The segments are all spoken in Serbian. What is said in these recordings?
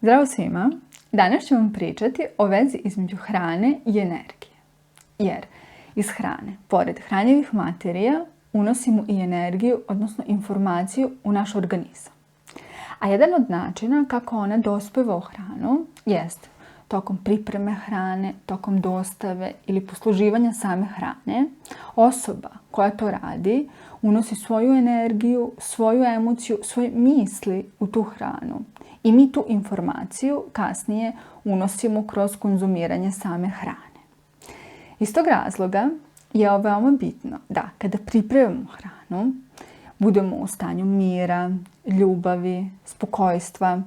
Zdravo svima! Danas ću vam pričati o vezi između hrane i energije. Jer iz hrane, pored hranjivih materija, unosimo i energiju, odnosno informaciju u naš organizam. A jedan od načina kako ona dospeva u hranu jest tokom pripreme hrane, tokom dostave ili posluživanja same hrane. Osoba koja to radi unosi svoju energiju, svoju emociju, svoje misli u tu hranu. I mi tu informaciju kasnije unosimo kroz konzumiranje same hrane. Iz tog razloga je veoma bitno da kada pripremamo hranu, budemo u stanju mira, ljubavi, spokojstva,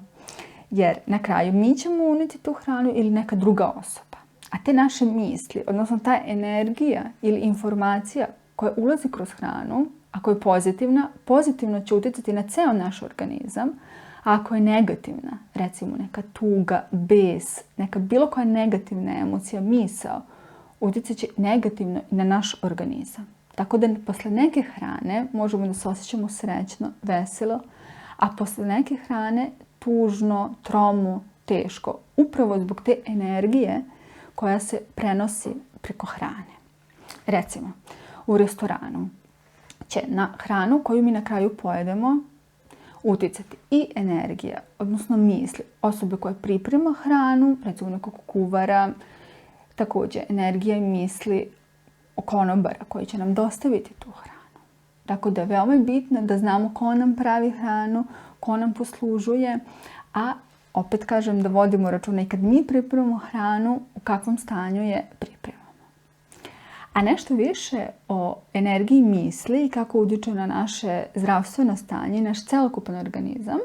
jer na kraju mi ćemo unijeti tu hranu ili neka druga osoba. A te naše misli, odnosno ta energija ili informacija koja ulazi kroz hranu, ako je pozitivna, pozitivno će utjecati na ceo naš organizam, a ako je negativna, recimo neka tuga, bes, neka bilo koja negativna emocija, misao, utjecat će negativno i na naš organizam. Tako da posle neke hrane možemo da se osjećamo srećno, veselo, a posle neke hrane tužno, tromo, teško. Upravo zbog te energije koja se prenosi preko hrane. Recimo, u restoranu će na hranu koju mi na kraju pojedemo utjecati i energija, odnosno misli osobe koja priprema hranu, recimo nekog kuvara, također energija i misli konobara koji će nam dostaviti tu hranu. Tako da je veoma bitno da znamo ko nam pravi hranu, ko nam poslužuje, a opet kažem da vodimo računa i kad mi pripremamo hranu, u kakvom stanju je pripremamo. A nešto više o energiji misli i kako utječe na naše zdravstveno stanje i naš celokupan organizam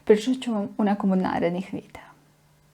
pričat ću vam u nekom od narednih videa.